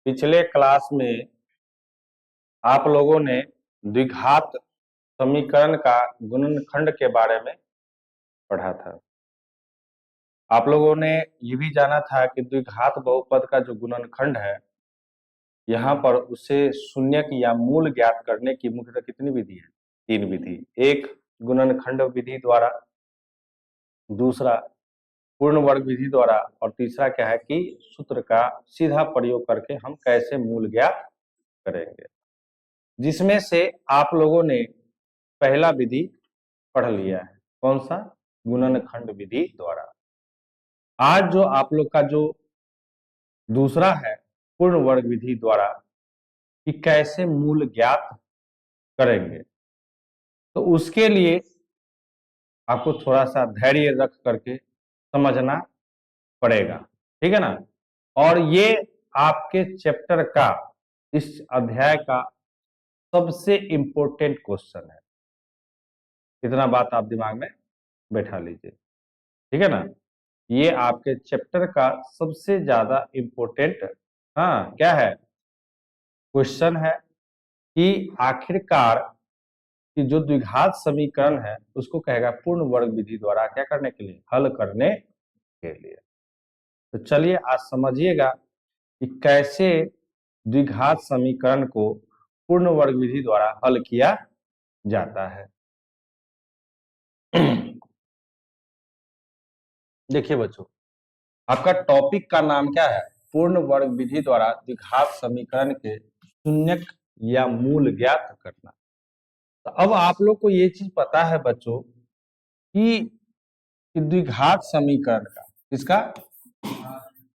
पिछले क्लास में आप लोगों ने द्विघात समीकरण का गुणनखंड के बारे में पढ़ा था। आप लोगों ने ये भी जाना था कि द्विघात बहुपद का जो गुणनखंड है, यहाँ पर उसे शून्यक या मूल ज्ञात करने की मुख्यतः कितनी विधि है? 3 विधि। एक गुणनखंड विधि द्वारा, दूसरा पूर्ण वर्ग विधि द्वारा, और तीसरा क्या है कि सूत्र का सीधा प्रयोग करके हम कैसे मूल ज्ञात करेंगे, जिसमें से आप लोगों ने पहला विधि पढ़ लिया है। कौन सा? गुणनखंड विधि द्वारा। आज जो आप लोग का जो दूसरा है पूर्ण वर्ग विधि द्वारा कि कैसे मूल ज्ञात करेंगे, तो उसके लिए आपको थोड़ा सा धैर्य रख करके समझना पड़ेगा, ठीक है ना। और ये आपके चैप्टर का, इस अध्याय का सबसे इंपॉर्टेंट क्वेश्चन है। इतना बात आप दिमाग में बैठा लीजिए, ठीक है ना। ये आपके चैप्टर का सबसे ज्यादा इंपॉर्टेंट क्या है क्वेश्चन है कि आखिरकार कि जो द्विघात समीकरण है उसको कहेगा पूर्ण वर्ग विधि द्वारा क्या करने के लिए? हल करने के लिए। तो चलिए आज समझिएगा कि कैसे द्विघात समीकरण को पूर्ण वर्ग विधि द्वारा हल किया जाता है। देखिए बच्चों, आपका टॉपिक का नाम क्या है? पूर्ण वर्ग विधि द्वारा द्विघात समीकरण के शून्यक या मूल ज्ञात करना। तो अब आप लोग को ये चीज पता है बच्चों कि द्विघात समीकरण का, किसका?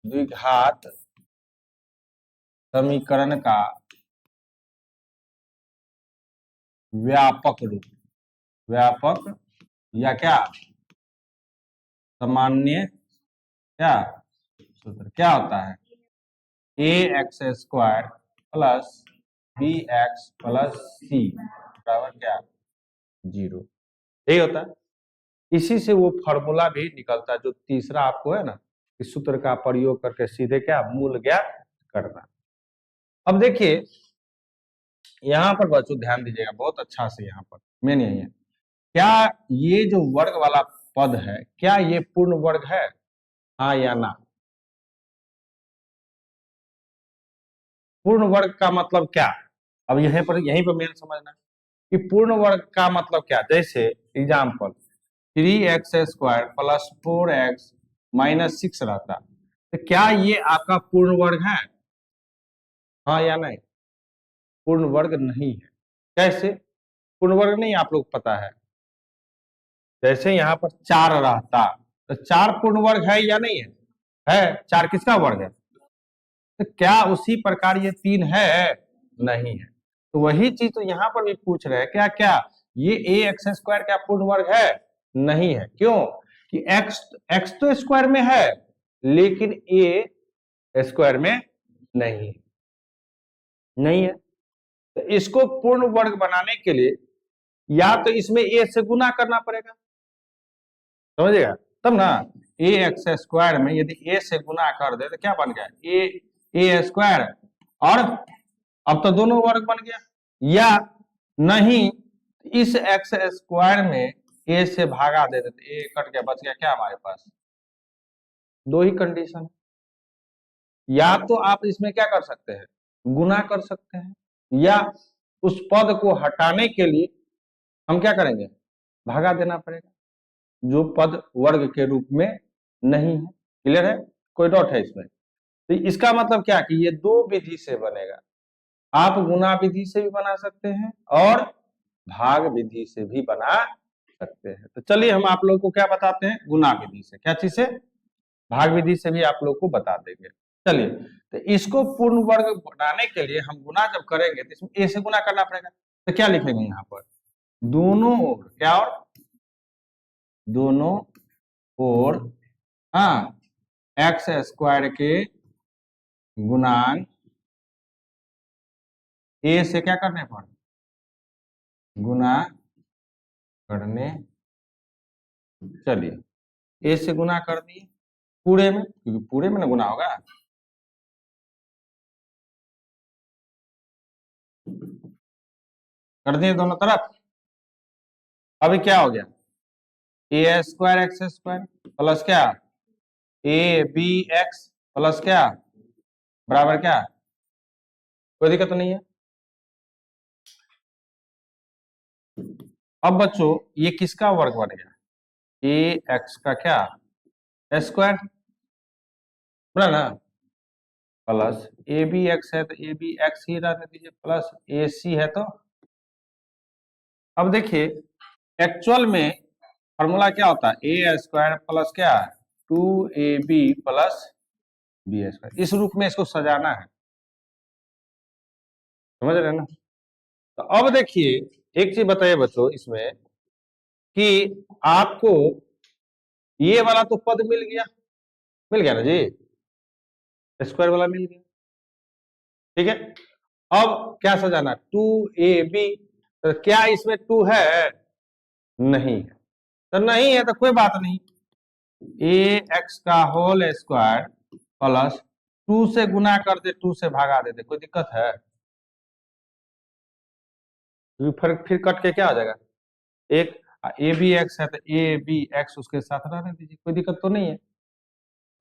द्विघात समीकरण का व्यापक रूप, व्यापक या क्या सामान्य क्या सूत्र क्या होता है? ax² plus bx plus c बराबर क्या? 0। यही होता है। इसी से वो फॉर्मूला भी निकलता है जो तीसरा आपको है ना, इस सूत्र का प्रयोग करके सीधे क्या मूल ज्ञात करना। अब देखिए यहाँ पर बच्चों ध्यान दीजिएगा बहुत अच्छा से, यहाँ पर मेन यही है, क्या ये जो वर्ग वाला पद है क्या ये पूर्ण वर्ग है? हाँ या ना? पूर्ण वर्ग का मतलब क्या? अब यहीं पर मेन समझना कि पूर्ण वर्ग का मतलब क्या। जैसे example 3x² plus 4x minus 6 रहता, तो क्या ये आपका पूर्ण वर्ग है? हाँ या नहीं? पूर्ण वर्ग नहीं है। कैसे पूर्ण वर्ग नहीं? आप लोग पता है, जैसे यहाँ पर 4 रहता तो 4 पूर्ण वर्ग है या नहीं है? है। 4 किसका वर्ग है? तो क्या उसी प्रकार ये 3 है? नहीं है। तो वही चीज तो यहाँ पर भी पूछ रहे हैं, क्या क्या ये ax² क्या पूर्ण वर्ग है? नहीं है। क्यों? कि x तो स्क्वायर में है लेकिन a स्क्वायर में नहीं है। तो इसको पूर्ण वर्ग बनाने के लिए या तो इसमें a से गुना करना पड़ेगा, समझिएगा तब ना। ax² में यदि a से गुना कर दे तो क्या बन गया? a² और अब तो दोनों वर्ग बन गया। या नहीं, इस x² में a से भागा दे देते, a कट गया, बच गया क्या हमारे पास? दो ही कंडीशन। या तो आप इसमें क्या कर सकते हैं? गुना कर सकते हैं, या उस पद को हटाने के लिए हम क्या करेंगे? भागा देना पड़ेगा, जो पद वर्ग के रूप में नहीं है। क्लियर है? कोई डाउट है इसमें? तो इसका मतलब क्या कि ये दो विधि से बनेगा। आप गुना विधि से भी बना सकते हैं और भाग विधि से भी बना सकते हैं। तो चलिए हम आप लोग को क्या बताते हैं? गुना विधि से। क्या चीज से? भाग विधि से भी आप लोग को बता देंगे। चलिए, तो इसको पूर्ण वर्ग बनाने के लिए हम गुना जब करेंगे तो इसमें a से गुना करना पड़ेगा। तो क्या लिखेंगे यहाँ पर? दोनों ओर क्या? और दोनों ओर x² के गुणांक a से क्या करने पर? गुना करने। चलिए a से गुना कर दिए पूरे में, क्योंकि पूरे में ना गुना होगा। कर दिए दोनों तरफ। अभी क्या हो गया, a square x square plus क्या ए बी एक्स प्लस क्या बराबर क्या, कोई दिक्कत तो नहीं है। अब बच्चों ये किसका वर्ग बन गया, ए एक्स का क्या स्क्वायर बोला ना, प्लस ए बी एक्स है तो ए बी एक्स ही रहने दीजिए, प्लस ए सी है तो। अब देखिए एक्चुअल में फॉर्मूला क्या होता है, ए स्क्वायर प्लस क्या two a b plus b square, इस रूप में इसको सजाना है, समझ रहे हैं ना। तो अब देखिए एक चीज बताइए बच्चों इसमें कि आपको ये वाला तो पद मिल गया ना जी, स्क्वायर वाला मिल गया, ठीक है। अब क्या सजाना, टू ए बी, तो क्या इसमें टू है, नहीं है, तो नहीं है तो कोई बात नहीं, ए एक्स का होल स्क्वायर प्लस टू से गुना कर दे, टू से भागा दे, कोई दिक्कत है, फिर कट के क्या आ जाएगा, एक ए बी एक्स है तो ए बी एक्स उसके साथ रहने दीजिए, कोई दिक्कत तो नहीं है।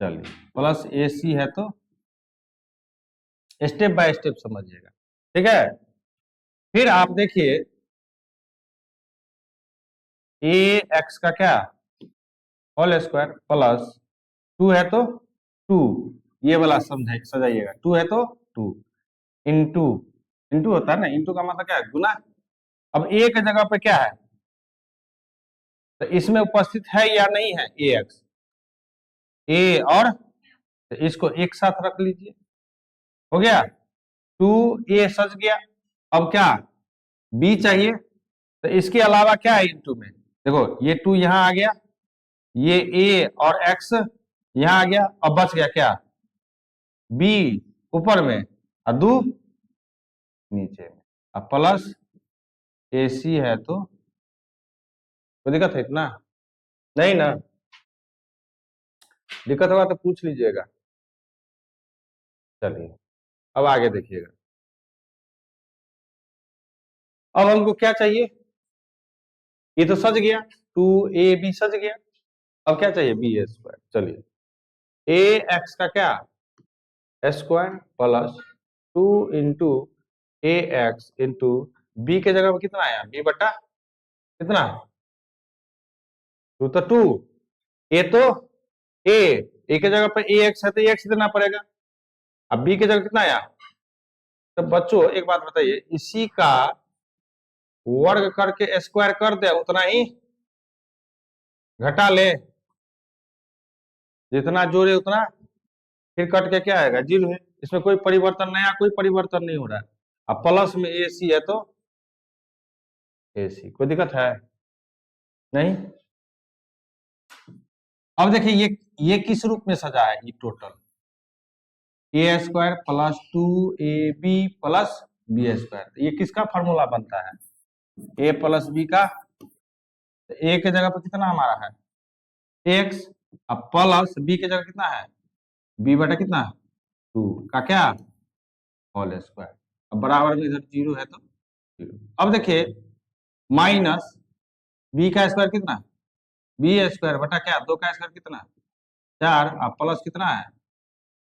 चलिए प्लस ए सी है तो स्टेप बाय स्टेप समझिएगा, ठीक है। फिर आप देखिए ए एक्स का क्या होल स्क्वायर प्लस टू है तो टू, ये वाला सजाइएगा, टू है तो टू इंटू, इंटू होता है ना, इंटू का मतलब क्या है गुना। अब ए की जगह पे क्या है, तो इसमें उपस्थित है या नहीं है ए एक्स, ए और तो इसको एक साथ रख लीजिए, हो गया, टू ए सज गया। अब क्या बी चाहिए, तो इसके अलावा क्या है इंटू में, देखो ये टू यहां आ गया, ये ए और एक्स यहां आ गया, अब बच गया क्या बी ऊपर में और दो नीचे में, अब प्लस ए सी है तो कोई दिक्कत है इतना, नहीं ना, दिक्कत होगा तो पूछ लीजिएगा। चलिए अब आगे देखिएगा, अब हमको क्या चाहिए, ये तो सज गया, टू ए बी सज गया, अब क्या चाहिए बी स्क्वायर। चलिए ए एक्स का क्या स्क्वायर प्लस टू इंटू ए एक्स इंटू बी के जगह पर कितना आया, बी बटा कितना टू, तो टू ए तो ए के जगह पर ए एक्स है तो एक्स देना पड़ेगा, अब बी के जगह कितना आया। तो बच्चों एक बात बताइए, इसी का वर्ग करके स्क्वायर कर दे उतना ही घटा ले, जितना जोड़े उतना फिर कट के क्या आएगा जीरो है, इसमें कोई परिवर्तन, नया कोई परिवर्तन नहीं हो रहा है। अब प्लस में ए सी है तो ए सी, कोई दिक्कत है नहीं। अब देखिए ये किस रूप में सजा है, ये total a square plus two a b plus b square, ये किसका फॉर्मूला बनता है, ए प्लस बी का, ए के जगह पर कितना हमारा है एक्स, अब प्लस बी के जगह कितना है बी बटा कितना टू का क्या होल स्क्वायर, अब बराबर में इधर जीरो है तो जीरो। अब देखिए माइनस बी का स्क्वायर कितना, बी स्क्वायर बटा क्या दो का स्क्वायर कितना चार, अब प्लस कितना है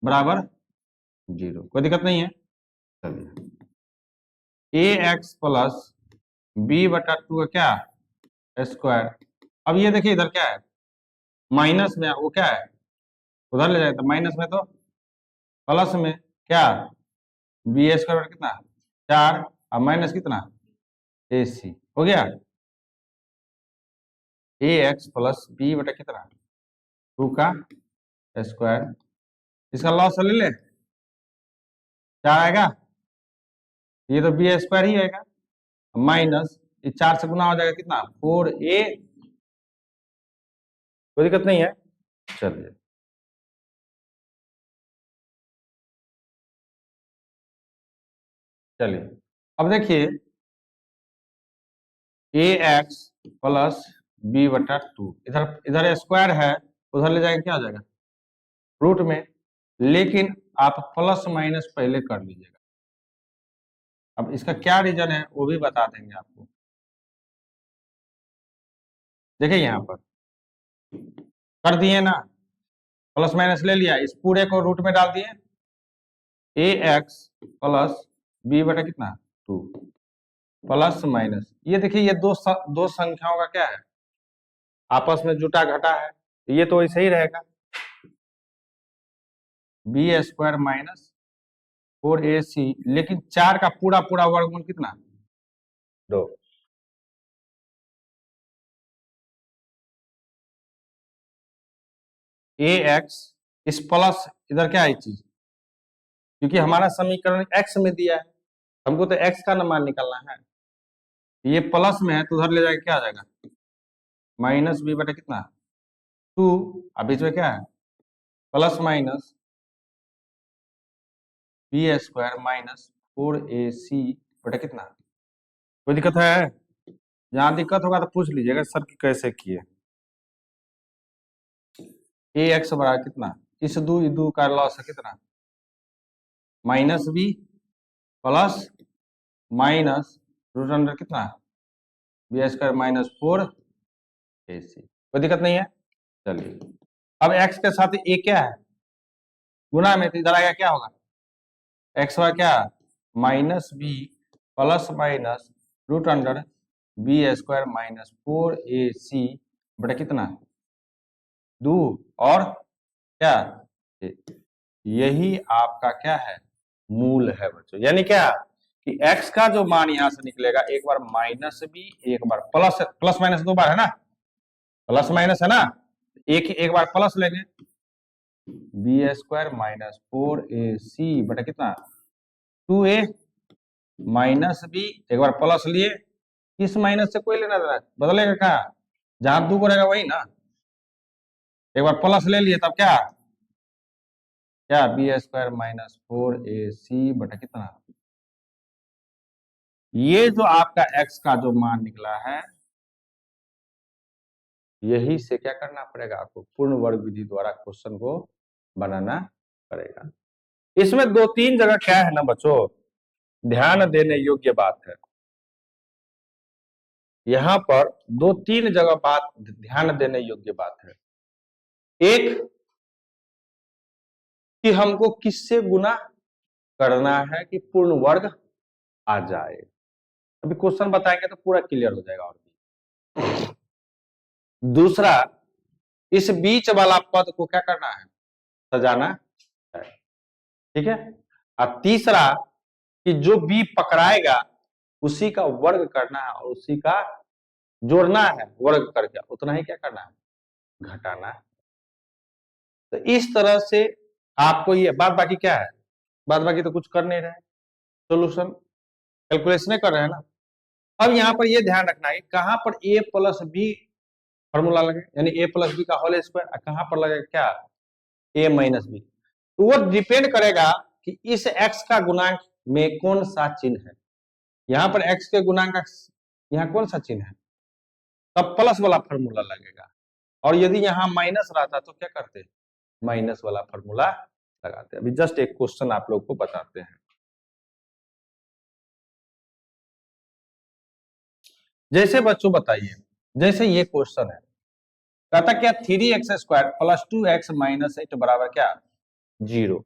बराबर जीरो, कोई दिक्कत नहीं है। चलिए ए एक्स प्लस बी बटा टू का क्या स्क्वायर, अब ये देखिए इधर क्या है माइनस में, वो क्या है उधर ले जाए तो माइनस में, तो प्लस में क्या बी स्क्वायर कितना चार, अब माइनस कितना ए सी, हो गया ए एक्स प्लस बी बटा कितना टू का स्क्वायर, इसका लॉस ले ले चार आएगा, ये तो बी स्क्वायर ही आएगा, माइनस ये चार से गुना हो जाएगा कितना फोर ए, कोई दिक्कत नहीं है। चलिए चलिए अब देखिए ए एक्स प्लस बी बटा टू, इधर इधर स्क्वायर है, उधर ले जाएगा क्या आ जाएगा रूट में, लेकिन आप प्लस माइनस पहले कर लीजिएगा, अब इसका क्या रीजन है वो भी बता देंगे आपको। देखिए यहाँ पर कर दिए ना, प्लस माइनस ले लिया, इस पूरे को रूट में डाल दिए, ए एक्स प्लस बी बटा कितना 2 प्लस माइनस, ये देखिए ये दो संख्याओं का क्या है, आपस में जुटा घटा है, ये तो ऐसे ही रहेगा, बी स्क्वायर माइनस 4ac, लेकिन 4 का पूरा पूरा वर्गमूल कितना 2, ए एक्स, इस प्लस इधर क्या है चीज, क्योंकि हमारा समीकरण एक्स में दिया है, हमको तो एक्स का मान निकालना है, ये प्लस में है तो उधर ले जाके क्या आ जाएगा माइनस बी बटा कितना 2, अब बीच में क्या है plus minus b square minus 4ac बटा कितना, कोई दिक्कत है, जहां दिक्कत होगा तो पूछ लीजिएगा सर कि कैसे किए। ए एक्स बराबर कितना, इस दो का लॉस है कितना minus b plus minus root under कितना बी स्क्वायर माइनस 4ac, कोई दिक्कत नहीं है। चलिए अब x के साथ a क्या है गुना में, तो इधर आएगा क्या होगा एक्स वाई क्या minus b plus minus root under b square minus 4ac बटा कितना 2, और क्या यही आपका क्या है मूल है बच्चों, यानी क्या कि x का जो मान यहां से निकलेगा, एक बार माइनस बी एक बार प्लस, प्लस माइनस दो बार है ना, प्लस माइनस है ना, एक बार प्लस लेंगे बी स्क्वायर माइनस 4ac बटा कितना 2a माइनस बी, एक बार प्लस लिए, इस माइनस से कोई लेना देना बदलेगा क्या, जहां 2 को रहेगा वही ना, एक बार प्लस ले लिए तब क्या बी स्क्वायर माइनस 4ac बटा कितना, ये जो आपका x का जो मान निकला है, यही से क्या करना पड़ेगा आपको, पूर्ण वर्ग विधि द्वारा क्वेश्चन को बनाना पड़ेगा। इसमें 2-3 जगह क्या है ना बच्चों, ध्यान देने योग्य बात है, यहां पर 2-3 जगह बात ध्यान देने योग्य बात है। एक कि हमको किससे गुना करना है कि पूर्ण वर्ग आ जाए, अभी क्वेश्चन बताएंगे तो पूरा क्लियर हो जाएगा। और दूसरा, इस बीच वाला पद को क्या करना है सजाना है, ठीक है। और तीसरा कि जो बी पकड़ाएगा उसी का वर्ग करना है और उसी का जोड़ना है, वर्ग करके उतना ही क्या करना है घटाना है। तो इस तरह से आपको ये बाद बाकी क्या है, बाद बाकी तो कुछ कर नहीं रहे, सोल्यूशन कैलकुलेशन कर रहे हैं ना। अब यहाँ पर ये ध्यान रखना है कहां पर a प्लस बी फॉर्मूला लगे, यानी a प्लस बी का होल स्क्वायर, कहां पर लगेगा क्या a माइनस बी, तो वो डिपेंड करेगा कि इस x का गुणांक में कौन सा चिन्ह है, यहाँ पर x के गुणांक का यहाँ कौन सा चिन्ह है, तब प्लस वाला फॉर्मूला लगेगा, और यदि यहाँ माइनस रहता तो क्या करते माइनस वाला फॉर्मूला लगाते। अभी जस्ट एक क्वेश्चन आप लोग को बताते हैं। जैसे बच्चों बताइए, जैसे ये क्वेश्चन है, कहता क्या 3x square plus 2x minus 8 बराबर क्या 0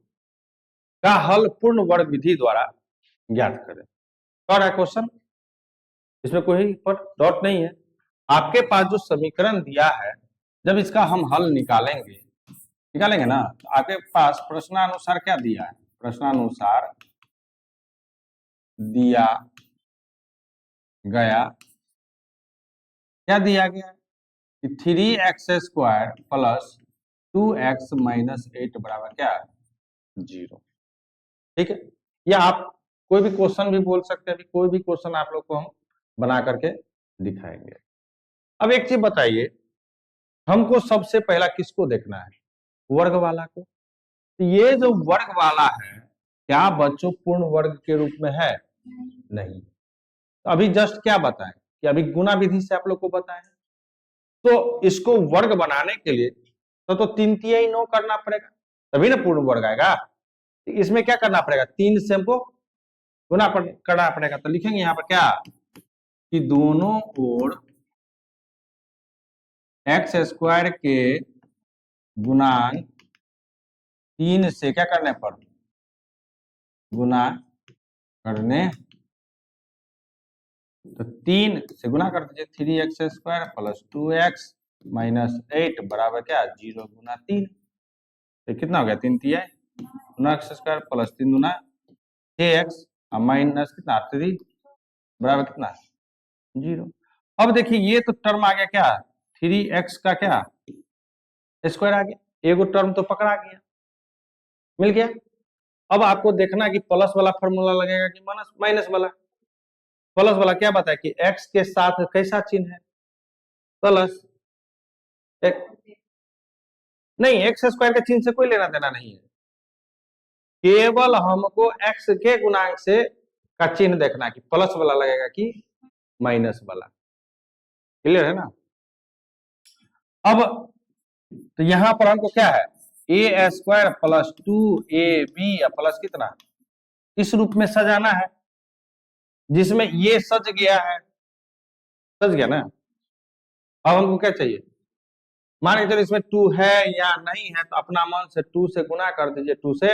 का हल पूर्ण वर्ग विधि द्वारा ज्ञात करें। और है क्वेश्चन, इसमें कोई पर डॉट नहीं है, आपके पास जो समीकरण दिया है जब इसका हम हल निकालेंगे ना, तो आपके पास प्रश्नानुसार क्या दिया है, प्रश्नानुसार दिया गया, क्या दिया गया कि 3x square plus 2x minus 8 बराबर क्या 0, ठीक है। या आप कोई भी क्वेश्चन भी बोल सकते हैं, अभी कोई भी क्वेश्चन आप लोग को हम बना करके दिखाएंगे। अब एक चीज बताइए, हमको सबसे पहला किसको देखना है वर्ग वाला को, तो ये जो वर्ग वाला है क्या बच्चों पूर्ण वर्ग के रूप में है नहीं, तो अभी जस्ट क्या बताएं कि अभी गुना विधि से आप लोग को बताएं, तो इसको वर्ग बनाने के लिए तो 3 तिहाई 9 करना पड़ेगा तभी ना पूर्ण वर्ग आएगा, इसमें क्या करना पड़ेगा 3 से हमको करना पड़ेगा। तो लिखेंगे यहाँ पर क्या कि दोनों ओर एक्स स्क्वायर के गुणांक 3 से क्या करने पर गुना करने, तो 3 से गुना कर दीजिए, 3x² प्लस 2x माइनस 8 बराबर क्या 0 गुना 3। तो कितना हो गया 3 तिया गुना x² प्लस 3 गुना 6x माइनस कितना 3 बराबर कितना 0। अब देखिए ये तो टर्म आ गया क्या 3x का क्या स्क्वायर आ गया, एगो टर्म तो पकड़ा गया, मिल गया। अब आपको देखना है कि प्लस वाला फॉर्मूला लगेगा कि माइनस वाला। प्लस वाला क्या बताया कि x के साथ कैसा चिन्ह है प्लस, नहीं एक्स स्क्वायर के चिन्ह से कोई लेना देना नहीं है, केवल हमको x के गुणांक से का चिन्ह देखना है कि प्लस वाला लगेगा कि माइनस वाला। क्लियर है ना। अब तो यहां पर हमको क्या है a² प्लस 2ab प्लस कितना इस रूप में सजाना है, जिसमें ये सज गया है, सज गया ना। अब हमको क्या चाहिए, मान के चलिए इसमें 2 है या नहीं है, तो अपना मन से 2 से गुना कर दीजिए, 2 से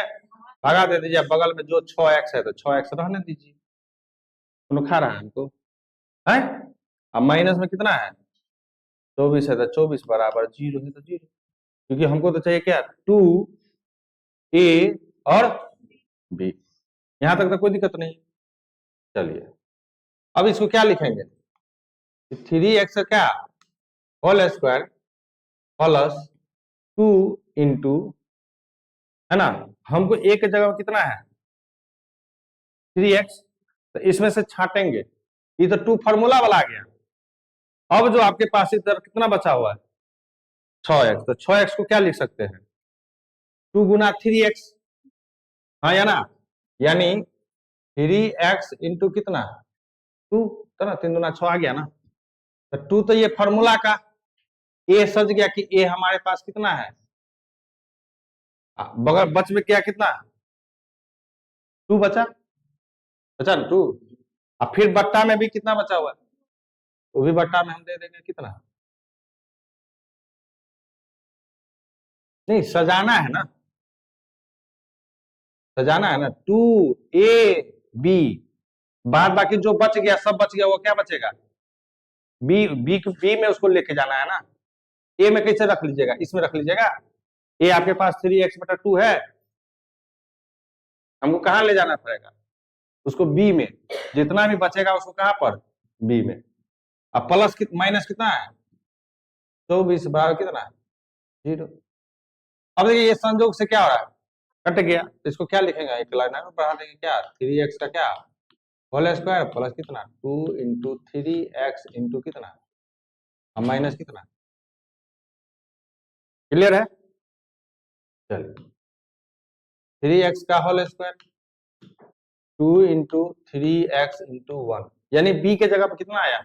भगा दे दीजिए, बगल में जो 6x है तो 6x रहने दीजिए, खा रहा है हमको है। अब माइनस में कितना है 24 है तो 24 बराबर 0 है तो 0, क्योंकि हमको तो चाहिए क्या 2a और b। यहां तक तो कोई दिक्कत नहीं। चलिए अब इसको क्या लिखेंगे 3x क्या होल स्क्वायर प्लस 2 इंटू है ना, हमको एक जगह कितना है 3x, तो इसमें से छाटेंगे, ये तो 2 फार्मूला वाला आ गया। अब जो आपके पास इधर कितना बचा हुआ है 6x, तो 6x को क्या लिख सकते हैं 2 गुना 3x, हाँ या ना, यानी 3x इंटू कितना 2, तो ना 3 गुना 6 आ गया ना। तो 2 तो ये फार्मूला का ए सज गया कि ए हमारे पास कितना है, बगल बच में क्या कितना 2 बचा, बचा ना 2, अब फिर बट्टा में भी कितना बचा हुआ है, वो भी बट्टा में हम दे देंगे कितना, नहीं सजाना है ना, सजाना है ना 2ab, बाद बाकी जो बच गया सब बच गया, वो क्या बचेगा बी में उसको लेके जाना है ना। ए में कैसे रख लीजिएगा, इसमें रख लीजिएगा, ए आपके पास 3x/2 है, हमको कहां ले जाना पड़ेगा उसको बी में, जितना भी बचेगा उसको कहां पर बी में। अब प्लस माइनस कितना है 24 बराबर कितना 0। अब देखिए ये संयोग से क्या हो रहा है कट गया, तो इसको क्या लिखेंगे एक लाइन में बढ़ा देंगे क्या 3x का क्या होल स्क्वायर प्लस कितना 2 इंटू 3x इंटू कितना माइनस कितना। क्लियर है। चलिए 3x का whole square 2 into 3x into 1, यानी b के जगह पर कितना आया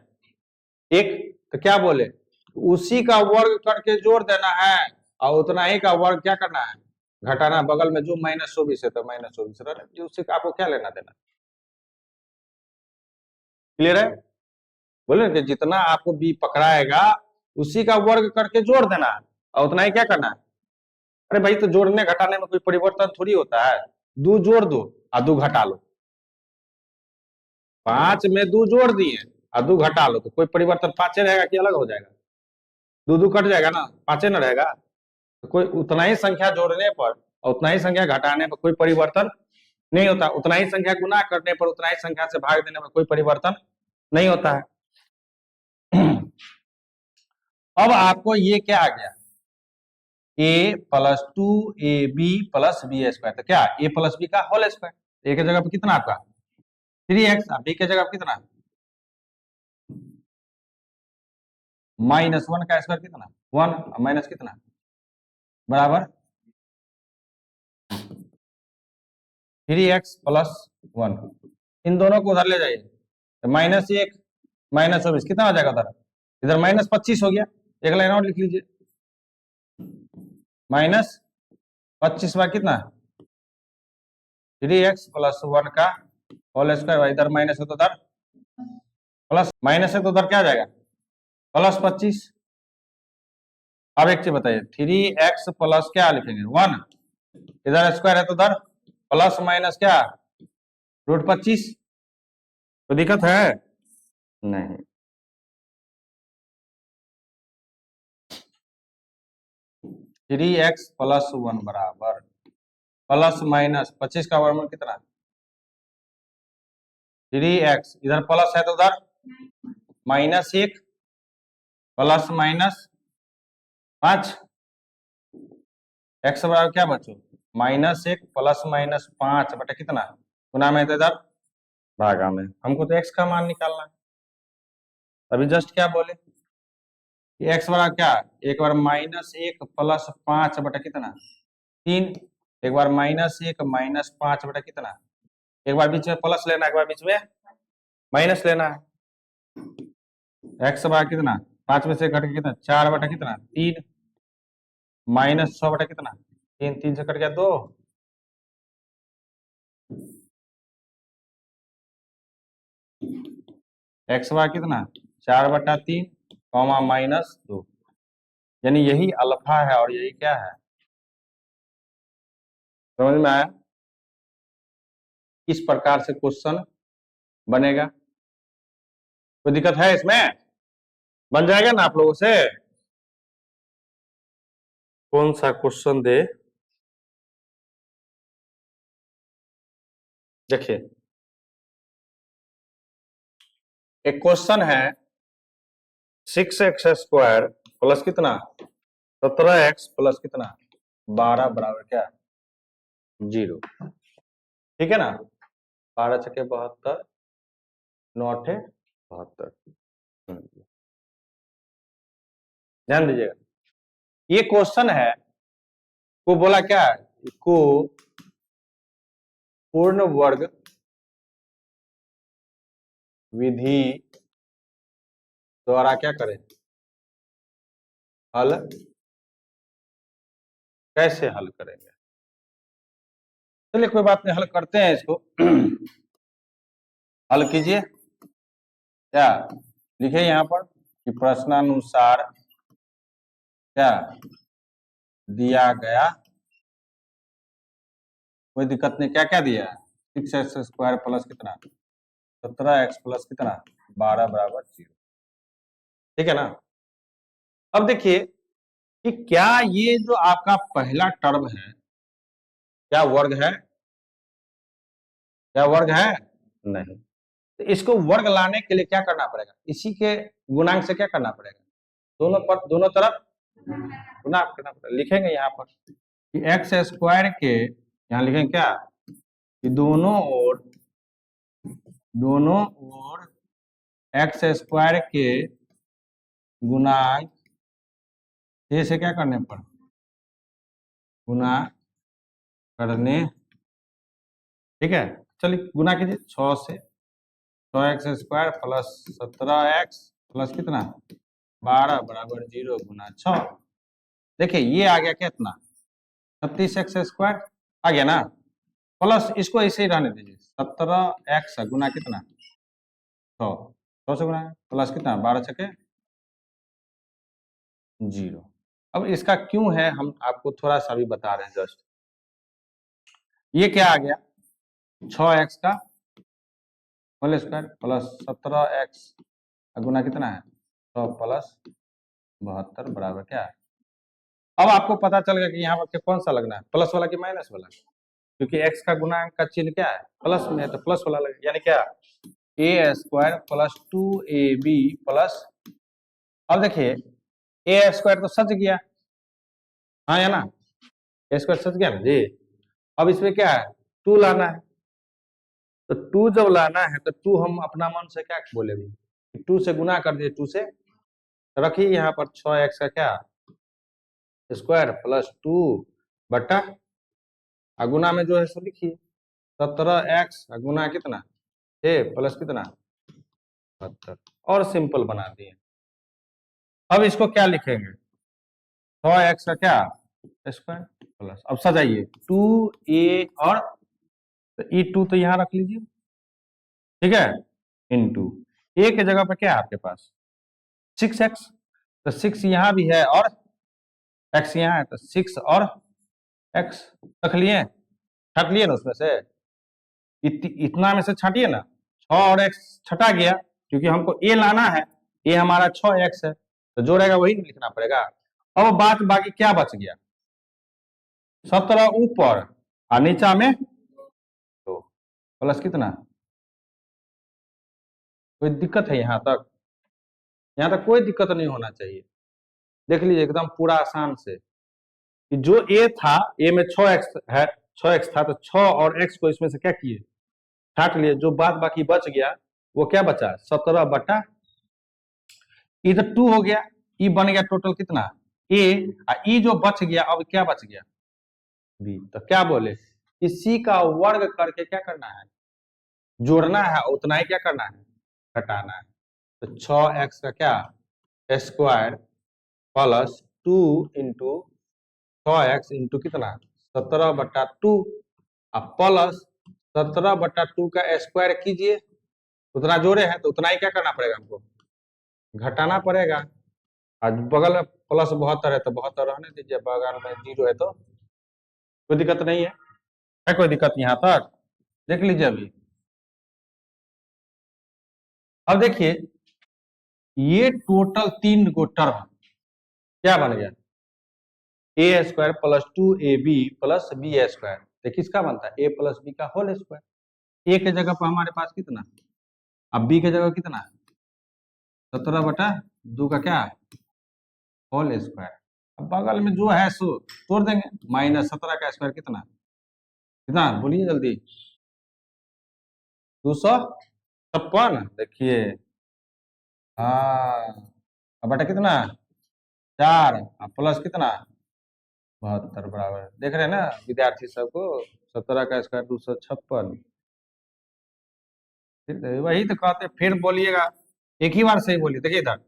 1, तो क्या बोले उसी का वर्ग करके जोड़ देना है, और उतना ही का वर्ग क्या करना है घटाना, बगल में जो -24 है तो -24 रहना, उससे आपको क्या लेना देना। क्लियर है। बोले कि जितना आपको बी पकड़ाएगा उसी का वर्ग करके जोड़ देना है, और उतना ही क्या करना है। अरे भाई तो जोड़ने घटाने में कोई परिवर्तन थोड़ी होता है, 2 जोड़ दो और 2 घटा लो, 5 में 2 जोड़ दिए और 2 घटा लो, तो कोई परिवर्तन 5 रहेगा कि अलग हो जाएगा, 2 कट जाएगा ना, 5 न रहेगा। तो कोई उतना ही संख्या जोड़ने पर और उतना ही संख्या घटाने पर कोई परिवर्तन नहीं होता, उतना ही संख्या गुना करने पर उतना ही संख्या से भाग देने पर कोई परिवर्तन नहीं होता है। अब आपको ये क्या आ गया a plus 2ab plus b², तो क्या a प्लस b का होल स्क्वायर, a के जगह पर कितना आपका 3x, b के जगह पर कितना -1 का स्क्वायर कितना 1 माइनस कितना बराबर 3x प्लस 1, इन दोनों को उधर ले जाइए, तो -1 -24 कितना हो जाएगा उधर, इधर -25 हो गया, एक लाइन और लिख लीजिए -25 बार कितना 3x प्लस 1 का होल स्क्वायर भाई, इधर माइनस है तो उधर प्लस, माइनस है तो उधर क्या आ जाएगा प्लस 25। अब एक चीज बताइए, 3x प्लस क्या लिखेंगे 1, इधर स्क्वायर है तो उधर प्लस माइनस क्या रूट 25। तो दिक्कत है नहीं। थ्री एक्स प्लस 1 बराबर प्लस माइनस 25 का वर्गमूल कितना 3x, इधर प्लस है तो उधर माइनस 1 प्लस माइनस 5, एक्स बराबर क्या बचो -1 प्लस -5 बटा कितना गुना में तो इधर भागा में। हमको तो एक्स का मान निकालना है। अभी जस्ट क्या बोले कि एक्स बराबर क्या, एक बार -1 प्लस 5 बटा कितना 3, एक बार -1 माइनस 5 बटा कितना, एक बार बीच में प्लस लेना है, एक बार बीच में माइनस लेना है। एक्स बराबर कितना 5 में से घट के कितना 4 बटा कितना 3, -6 बटा कितना 3, 3 से कट गया 2, एक्स बराबर कितना 4 बटा 3 कॉमा -2, यानी यही अल्फा है और यही क्या है, समझ में आया। किस प्रकार से क्वेश्चन बनेगा, कोई दिक्कत है इसमें, बन जाएगा ना आप लोगों से। कौन सा क्वेश्चन दे, देखिए एक क्वेश्चन है 6x स्क्वायर प्लस कितना 17x प्लस कितना 12 बराबर क्या 0, ठीक है ना। 12 छके 72, 9 अठे 72। ध्यान दीजिएगा, ये क्वेश्चन है को बोला क्या है, को पूर्ण वर्ग विधि द्वारा क्या करें हल, कैसे हल करेंगे। चलिए कोई बात नहीं, हल करते हैं इसको। हल कीजिए, क्या लिखे यहाँ पर कि प्रश्नानुसार क्या दिया गया, कोई दिक्कत नहीं, क्या क्या दिया है 6x स्क्वायर प्लस कितना 17x प्लस कितना 12 बराबर 0, ठीक है ना। अब देखिए कि क्या ये जो आपका पहला टर्म है क्या वर्ग है, क्या वर्ग है नहीं, तो इसको वर्ग लाने के लिए क्या करना पड़ेगा, इसी के गुणांक से क्या करना पड़ेगा, दोनों तरफ गुना करना पड़ेगा। लिखेंगे यहाँ पर कि एक्स स्क्वायर के, यहाँ लिखेंगे क्या कि दोनों ओर एक्स स्क्वायर के गुणांक से क्या करने पर गुना करने, ठीक है। चलिए गुना कीजिए 6 से, 6x square plus 17x plus कितना 12 बराबर 0 गुना 6। देखिए ये आ गया कितना 36x स्क्वायर आ गया ना, प्लस इसको ऐसे ही रहने दीजिए 17x गुना कितना 100 से गुना प्लस कितना 12 छके 0। अब इसका क्यों है हम आपको थोड़ा सा भी बता रहे हैं जस्ट, ये क्या आ गया 6x का होल स्क्वायर प्लस 17x गुना कितना है 100 प्लस 72 बराबर क्या है। अब आपको पता चल गया कि यहाँ पर कौन सा लगना है, प्लस वाला कि माइनस वाला, क्योंकि x का गुणांक का चिन्ह क्या है प्लस में है तो प्लस वाला लगेगा, यानी क्या a square plus 2ab plus, अब देखिए a स्क्वायर तो सच गया, हाँ या ना, a स्क्वायर सच गया ना जी। अब इसमें क्या है 2 लाना है, तो 2 जब लाना है तो 2 हम अपना मन से क्या बोलेंगे 2 से गुना कर दिए 2 से, तो रखिए यहाँ पर 6x का क्या स्क्वायर प्लस 2 बटा गुना में जो है सो लिखिए 17x गुना कितना 6 प्लस कितना 72 और सिंपल बना दिए। अब इसको क्या लिखेंगे 6x का क्या स्क्वायर प्लस, अब सजाइए 2a और तो e2 तो यहाँ रख लीजिए ठीक है, इंटू ए के जगह पे क्या है आपके पास 6x, तो 6 यहाँ भी है और x यहाँ है, तो 6 और x रख लिए, छाट लिए ना उसमें से, इतना में से छाटिए ना, 6 और x छटा गया, क्योंकि हमको a लाना है, a हमारा 6x है, तो जो रहेगा वही लिखना पड़ेगा। अब बात बाकी क्या बच गया, 17 ऊपर और नीचा में तो प्लस कितना, कोई दिक्कत है यहाँ तक? यहाँ तक कोई दिक्कत नहीं होना चाहिए। देख लीजिए एकदम पूरा आसान से कि जो a था, a में 6x है, 6x था, तो 6 और x को इसमें से क्या किए, छाट लिए, जो बात बाकी बच गया वो क्या बचा 17 बटा, इधर 2 हो गया, ई बन गया टोटल कितना a, ई जो बच गया अब क्या बच गया b, तो क्या बोले इसी का वर्ग करके क्या करना है, जोड़ना है, उतना ही क्या करना है, घटाना है। तो 6x का क्या square plus 2 into 6x into कितना 17 बटा 2 प्लस 17 बटा 2 का स्क्वायर कीजिए, उतना जोड़े हैं तो उतना ही क्या करना पड़ेगा हमको, घटाना पड़ेगा। आज बगल में प्लस 72 है तो 72 रहने दीजिए, बगल में 0 है तो कोई दिक्कत नहीं है कोई दिक्कत यहाँ तक? देख लीजिए अभी, अब देखिए ये टोटल 3 गो टर्म क्या बन गया, a square plus 2ab plus b square, तो किसका बनता है a प्लस बी का होल स्क्वायर। a के जगह पर हमारे पास कितना, अब b के जगह कितना 17 बटा 2 का क्या होल स्क्वायर, अब बगल में जो है सो तोड़ देंगे, -17 का स्क्वायर कितना कितना बोलिए जल्दी, 256, देखिए हाँ, अब बटा कितना 4 प्लस कितना 72 बराबर, देख रहे हैं ना विद्यार्थी सबको, 17 का स्क्वायर 256, वही तो कहते फिर बोलिएगा, एक ही बार सही बोलिए। देखिए इधर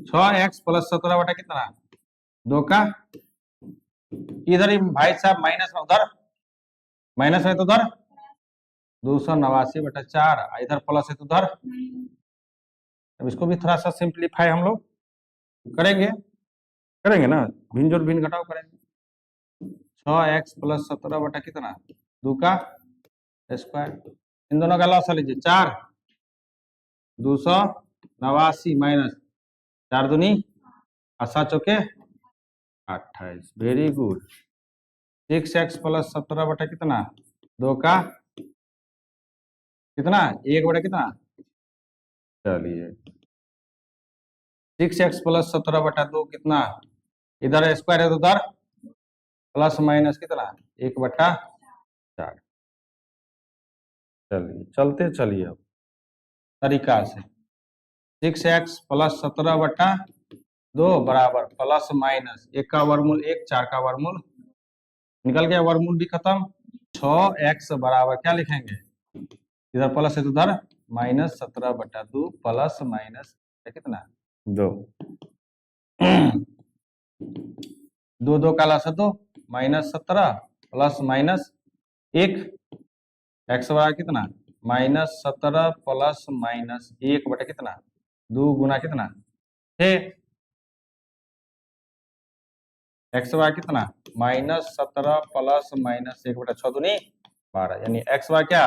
6x प्लस 17 बटा कितना 2 का, इधर ही भाई साहब माइनस में, उधर माइनस है तो उधर 289 बटा 4, इधर प्लस है तो उधर, अब इसको भी थोड़ा सा सिंप्लीफाई हम लोग करेंगे, करेंगे ना, भिन्न जोड़ भिन्न घटाव करेंगे। 6x प्लस 17 बटा कितना 2 का स्क्वायर, इन दोनों का लॉस लीजिए, 4 289 माइनस 4 दूनी 7 चौके 28, वेरी गुड। 6x प्लस 17 बटा कितना 2 का कितना 1 बटा कितना, चलिए 6x प्लस 17 बटा 2 कितना, इधर स्क्वायर है तो उधर प्लस माइनस कितना 1 बटा 4, चलिए चलते चलिए अब तरीका से 6x प्लस 17 बटा 2 बराबर प्लस माइनस 1 का वर्गमूल 1, 4 का वर्गमूल निकल गया, वर्गमूल भी खत्म, 6x बराबर क्या लिखेंगे, इधर प्लस है तो उधर -17 बटा 2 प्लस माइनस कितना 2, 2 2 का लस है तो -17 प्लस माइनस 1, x बराबर कितना -17 प्लस माइनस 1 बटा कितना 2 गुना कितना 6, x बराबर कितना -17 प्लस माइनस 1 बटा 6 दूनी 12, यानी x बराबर क्या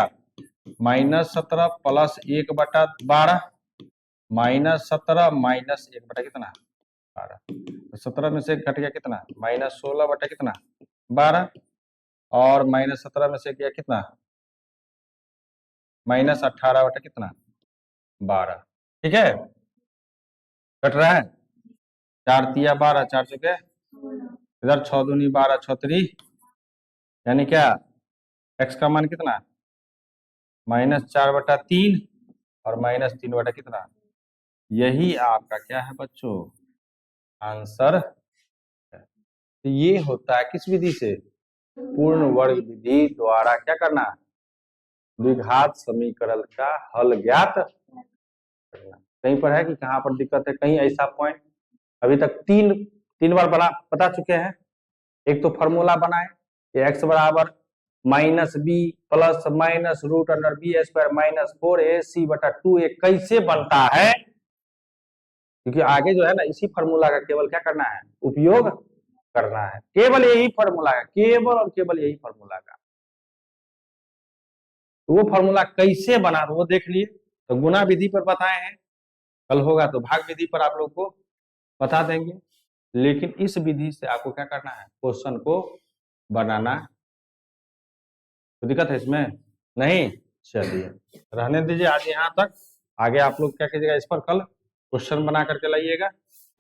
-17 प्लस 1 बटा 12 -17 माइनस 1 बटा कितना 12, तो 17 में से घट गया कितना -16 बटा कितना 12, और -17 में से गया कितना -18 बटा कितना 12, ठीक है, कट रहा है, 4 तिया 12, 4 चौके इधर 6 दूनी 12, 6 3, यानी क्या x का मान कितना -4 बटा 3 और -3 बटा कितना, यही आपका क्या है बच्चों आंसर। तो ये होता है किस विधि से, पूर्ण वर्ग विधि द्वारा क्या करना, द्विघात समीकरण का हल ज्ञात करना। कहीं पर है कि कहाँ पर दिक्कत है, कहीं ऐसा पॉइंट, अभी तक तीन बार बता चुके हैं, एक तो फॉर्मूला बनाए कि x बराबर minus b plus minus root under b square minus 4ac बटा 2a कैसे बनता है, क्योंकि आगे जो है ना इसी फॉर्मूला का केवल क्या करना है, उपयोग करना है, केवल यही फॉर्मूला है, केवल और केवल यही फॉर्मूला का। तो वो फॉर्मूला कैसे बना वो देख लिए, तो गुना विधि पर बताए हैं, कल होगा तो भाग विधि पर आप लोग को बता देंगे, लेकिन इस विधि से आपको क्या करना है, क्वेश्चन को बनाना। तो दिक्कत है इसमें नहीं, चलिए रहने दीजिए आज यहाँ तक, आगे आप लोग क्या कीजिएगा, इस पर कल क्वेश्चन बना करके लाइएगा।